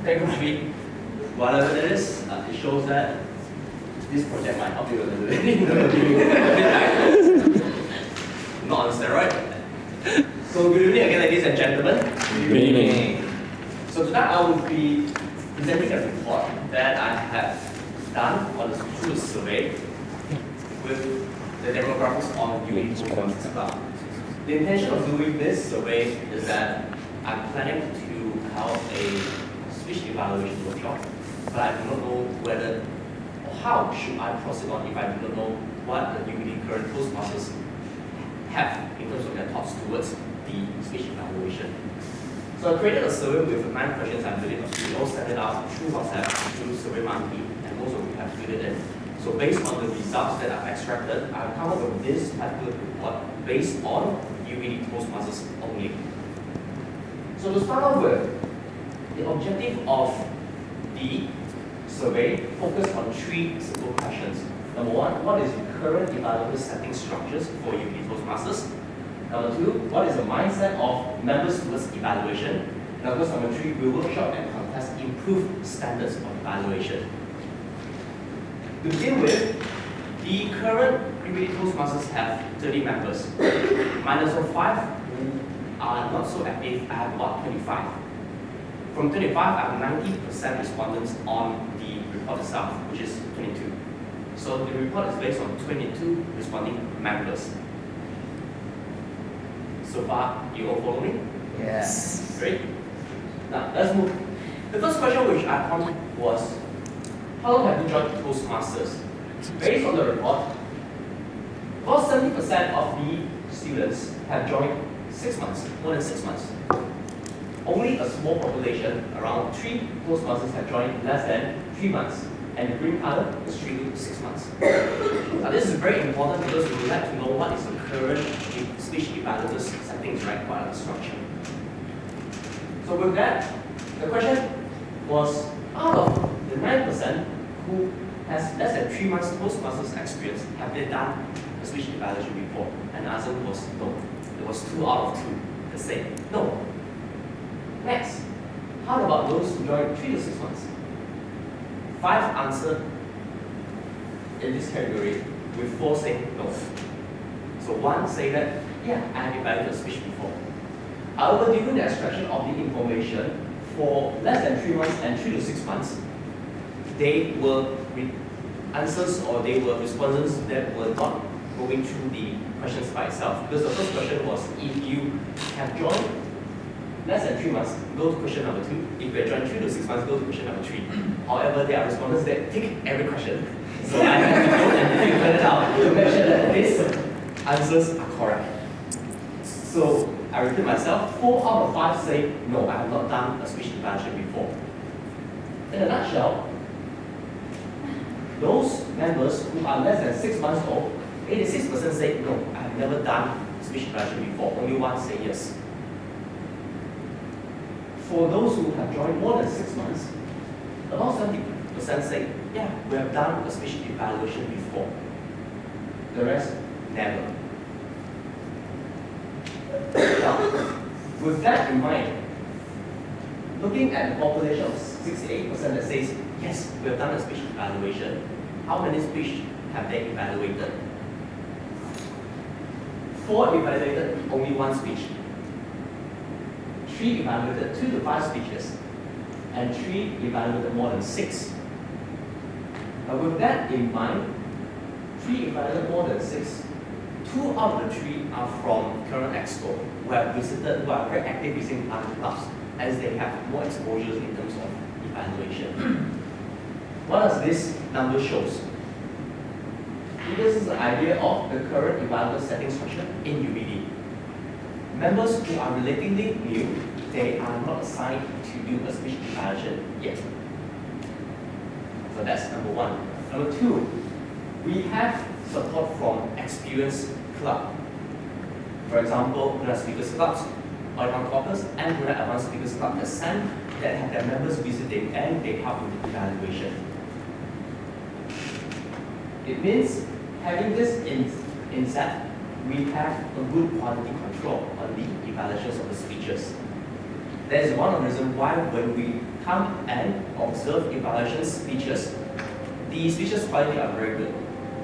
calligraphy, whatever it is, it shows that this project might help you a little bit. Not on steroid. So good evening again, ladies and gentlemen. Good evening. So tonight I will be presenting a report that I have done through a survey with the demographics on UAE Toastmasters Club. The intention of doing this survey is that I'm planning to have a speech evaluation workshop, but I do not know whether or how should I proceed on if I do not know what the UAE current Toastmasters have in terms of their thoughts towards the speech evaluation. So I created a survey with 9 questions. I believe we all sent it out through WhatsApp, through SurveyMonkey, and also we have filled it in. So based on the results that I've extracted, I've come up with this particular report based on UAE Toastmasters only. So to start off with, the objective of the survey focused on 3 simple questions. Number 1, what is the current evaluator setting structures for UAE Toastmasters? Number 2, what is the mindset of members towards evaluation? And of course, number 3, we will workshop and contest improved standards of evaluation. To begin with, the current UAE Toastmasters have 30 members. Minus of 5 who are not so active, I have about 25. From 25, I have 90% respondents on the report itself, which is 22. So the report is based on 22 responding members. So far, you all follow me? Yes. Great. Now, let's move. The first question which I found was, how long have you joined Toastmasters? Based on the report, about 70% of the students have joined 6 months, more than 6 months. Only a small population, around 3 Toastmasters have joined less than 3 months. And the green color is 3 to 6 months. Now this is very important because we would like to know what is the current speech evaluators settings right for our structure. So with that, the question was, out of the 9% who has less than 3 months Toastmasters experience, have they done a speech evaluation before? And the answer was no. It was 2 out of 2 that said no. Next, how about those who joined 3 to 6 months? 5 answered in this category, with 4 saying no. So 1 say that, yeah, I have evaluated speech before. However, given the extraction of the information for less than 3 months and 3 to 6 months, they were answers or they were responses that were not going through the questions by itself. Because the first question was, if you have joined less than 3 months, go to question number 2. If you join 3 to 6 months, go to question number 3. However, there are respondents that tick every question. So I have to go and figure it out to make sure that these answers are correct. So I repeat myself, 4 out of 5 say, no, I have not done a speech evaluation before. In a nutshell, those members who are less than 6 months old, 86% say, no, I have never done speech evaluation before. Only 1 say yes. For those who have joined more than 6 months, about 70% say, yeah, we have done a speech evaluation before. The rest, never. Now, with that in mind, looking at the population of 68% that says, yes, we have done a speech evaluation, how many speech have they evaluated? 4 evaluated only 1 speech. 3 evaluated 2 to 5 speeches, and 3 evaluated more than 6. With that in mind, 3 evaluated more than 6. 2 out of the 3 are from current exco who have visited, who are very active visiting other clubs, as they have more exposures in terms of evaluation. What does this number shows? It gives us an idea of the current evaluator setting structure in UBD. Members who are relatively new, they are not assigned to do a speech evaluation yet. So that's number 1. Number 2, we have support from experienced club. For example, Brunei Speakers Clubs, Oiran Caucus, and Brunei Advanced Speakers Club that have their members visiting and they help with the evaluation. It means having this inset, we have a good quality control on the evaluations of the speeches. That is one of the reasons why when we come and observe evaluation speeches, the speeches quality are very good.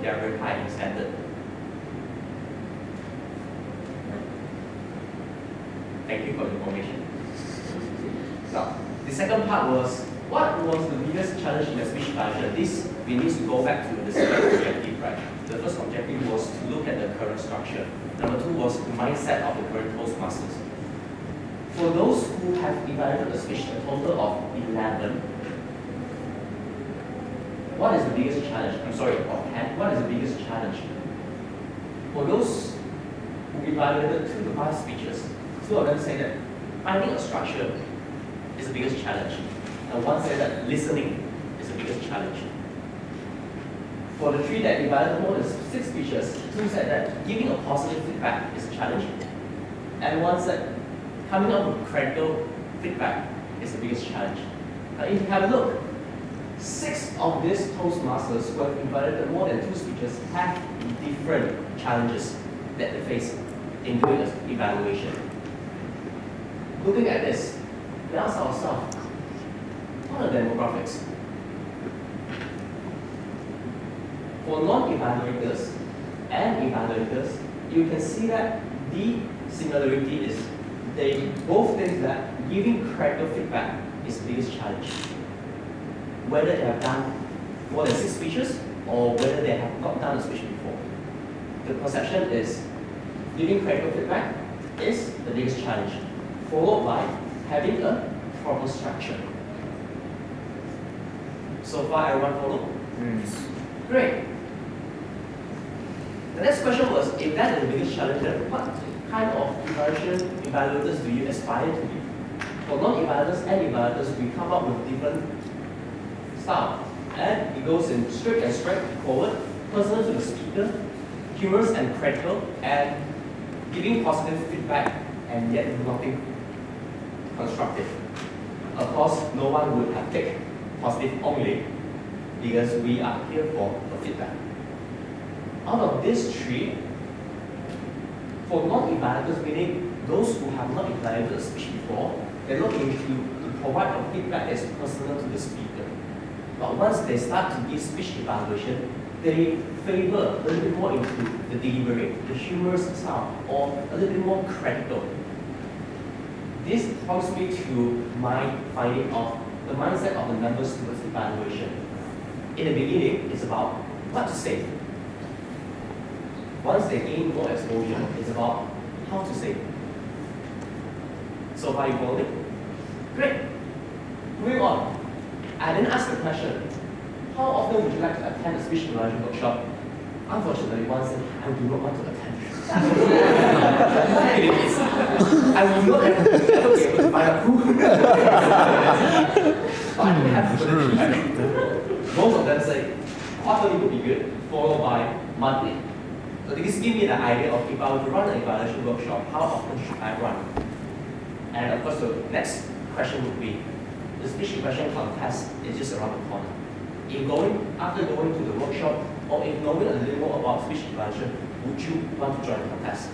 They are very high in standard. Thank you for the information. Now, the second part was, what was the biggest challenge in the speech evaluation? This, we need to go back to the second objective, right? The first objective was to look at the current structure. Number two was the mindset of the current toastmasters. For those who have evaluated the speech, a total of 11, what is the biggest challenge? I'm sorry, of 10, what is the biggest challenge? For those who evaluated 2 to 5 speeches, 2 of them say that finding a structure is the biggest challenge, and 1 said that listening is the biggest challenge. For the 3 that evaluated more than 6 speeches, 2 said that giving a positive feedback is a challenge, and 1 said coming up with critical feedback is the biggest challenge. Now, if you have a look, 6 of these Toastmasters who have evaluated more than 2 speeches have different challenges that they face in doing an evaluation. Looking at this, we ask ourselves, what are demographics? For non-evaluators and evaluators, you can see that the similarity is they both think that giving critical feedback is the biggest challenge. Whether they have done more than 6 speeches or whether they have not done a speech before. The perception is giving critical feedback is the biggest challenge, followed by having a proper structure. So far, everyone follow? Great. The next question was, if that is the biggest challenge, then what kind of evaluators do you aspire to be? For non-evaluators and evaluators, we come up with different style. And it goes in strict and straightforward, personal to the speaker, humorous and critical, and giving positive feedback and yet nothing constructive. Of course, no one would have picked positive only because we are here for feedback. Out of these 3, for non-evaluators, meaning those who have not evaluated a speech before, they're looking to provide a feedback that's personal to the speaker. But once they start to give speech evaluation, they favor a little bit more into the delivery, the humorous style, or a little bit more critical. This prompts me to my finding of the mindset of the members towards evaluation. In the beginning, it's about what to say. Once they gain more exposure, it's about how to say. So far you follow it? Great. Moving on. I then asked the question, how often would you like to attend a speech evaluation workshop? Unfortunately, one said, I do not want to attend. I will not ever be able to find out who. But I have to. Most of them say, quarterly would be good, followed by monthly. So this gives me the idea of if I were to run an evaluation workshop, how often should I run? And of course, the next question would be, the speech evaluation contest is just around the corner. After going to the workshop, or if knowing a little more about speech evaluation, would you want to join the contest?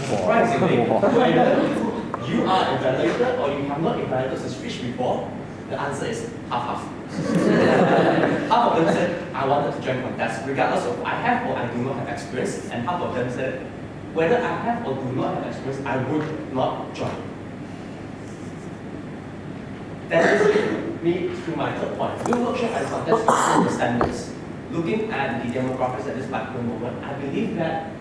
Surprisingly, whether you are evaluated or you have not evaluated a speech before, the answer is half-half. Half of them said, I wanted to join contest, regardless of I have or I do not have experience, and half of them said, whether I have or do not have experience, I would not join. That leads me to my third point. Will workshop and contest improve the standards? Looking at the demographics at this particular moment, I believe that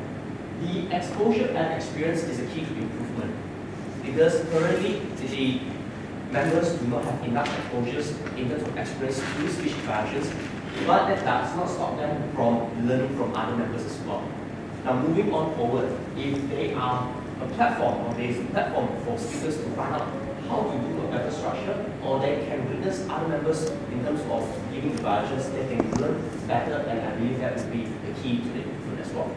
the exposure and experience is a key to improvement. Because currently, the members do not have enough exposures in terms of experience to speech evaluations, but that does not stop them from learning from other members as well. Now, moving on forward, if they are a platform or there is a platform for speakers to find out how to do a better structure, or they can witness other members in terms of giving evaluations, they can learn better, and I believe that would be the key to the improvement as well.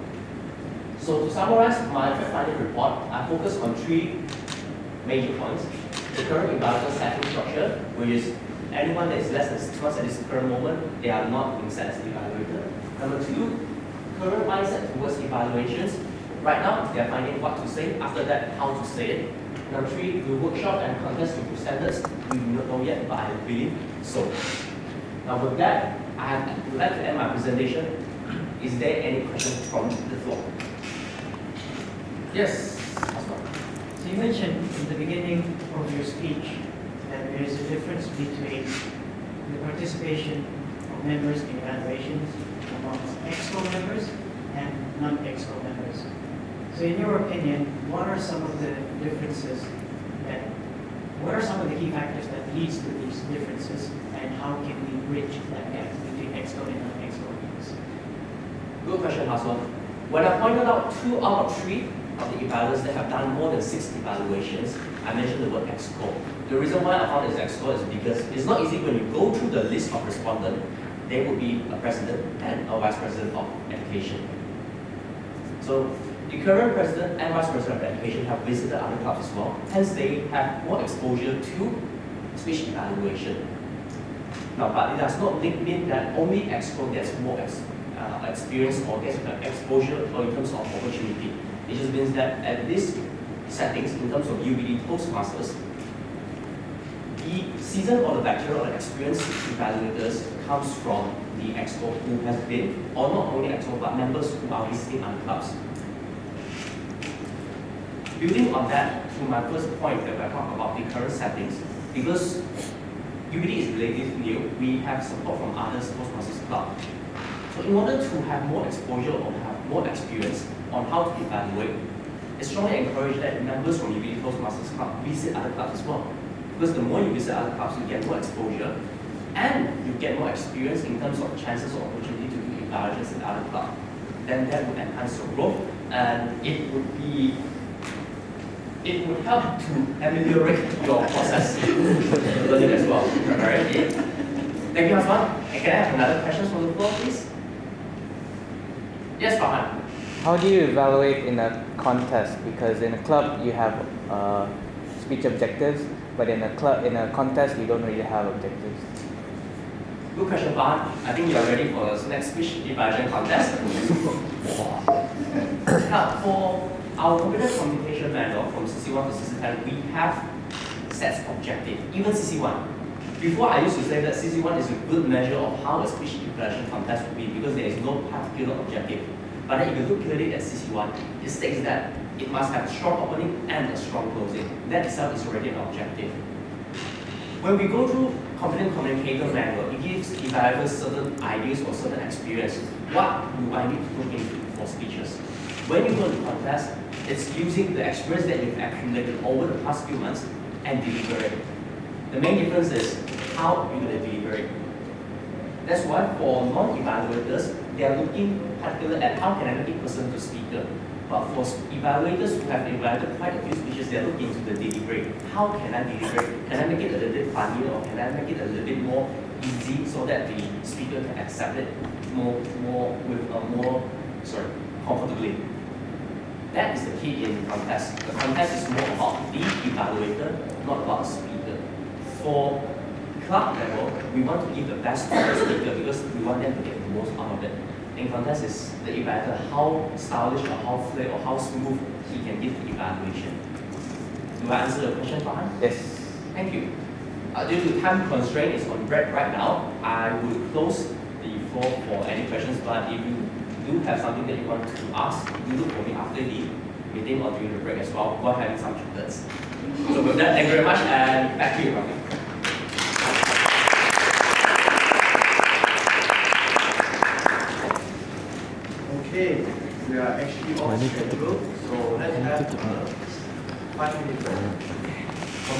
So to summarize my fact finding report, I focus on 3 major points. The current evaluator setting structure, which is anyone that is less than 6 months at this current moment, they are not being set as the evaluator. Number 2, current mindset towards evaluations. Right now, they are finding what to say. After that, how to say it. Number 3, will workshop and contest improve standards? We do not know yet, but I believe so. Now with that, I would like to end my presentation. Is there any questions from the floor? Yes. So you mentioned in the beginning of your speech that there is a difference between the participation of members in evaluations amongst EXCO members and non-EXCO members. So in your opinion, what are some of the differences what are some of the key factors that leads to these differences, and how can we bridge that gap between EXCO and non-EXCO members? Good question, Haswan. When I pointed out 2 out of 3 of the evaluators that have done more than 6 evaluations, I mentioned the word EXCO. The reason why I found it as EXCO is because it's not easy when you go through the list of respondents, there will be a president and a vice president of education. So the current president and vice president of education have visited other clubs as well, hence they have more exposure to speech evaluation. Now, but it does not mean that only EXCO gets more experience or gets exposure or in terms of opportunity. It just means that at these settings, in terms of UBD Toastmasters, the seasoned or the veteran or the experienced evaluators comes from the EXCO who has been, or not only EXCO, but members who are visiting other clubs. Building on that, to my first point that I talked about the current settings, because UBD is relatively new, we have support from other Toastmasters clubs. So in order to have more exposure or have more experience on how to evaluate, it's strongly encouraged that members from UBD Toastmasters club visit other clubs as well. Because the more you visit other clubs, you get more exposure and you get more experience in terms of chances or opportunity to do evaluations in other clubs. Then that would enhance your growth, and it would help to ameliorate your process learning as well. Alright? Thank you, Haswan. And can I have another question from the floor, please? Yes, Farhan. How do you evaluate in a contest? Because in a club you have speech objectives, but in a contest you don't really have objectives. Good question, Farhan. I think you are ready for the next speech evaluation contest. Now, for our competence communication manual from CC1 to CC10, we have sets objective, even CC1. Before I used to say that CC1 is a good measure of how a speech evaluation contest would be because there is no particular objective. But then if you look clearly at CC1, it states that it must have a strong opening and a strong closing. That itself is already an objective. When we go through competent communicator manual, it gives evaluators certain ideas or certain experience. What do I need to look into for speeches? When you go to contest, it's using the experience that you've accumulated over the past few months and deliver it. The main difference is how you're going to deliver it. That's why for non-evaluators, they are looking particularly at how can I make it person to speaker. But for evaluators who have evaluated quite a few speeches, they are looking into the delivery. How can I deliver it? Can I make it a little bit funnier, or can I make it a little bit more easy so that the speaker can accept it comfortably? That is the key in contest. The contest is more about the evaluator, not about the speaker. For club level, we want to give the best to the speaker because we want them to get the most out of it. In contest is the evaluator, how stylish or how flair or how smooth he can give the evaluation. Do I answer your question, Farhan? Yes. Thank you. Due to time constraint is on break right now, I will close the floor for any questions, but if you do have something that you want to ask, you look for me after the meeting or during the break as well. Go ahead and some chocolates. So with that, thank you very much, and back to you, Rafi. Okay, we are actually off schedule, so let's have a 5-minute break.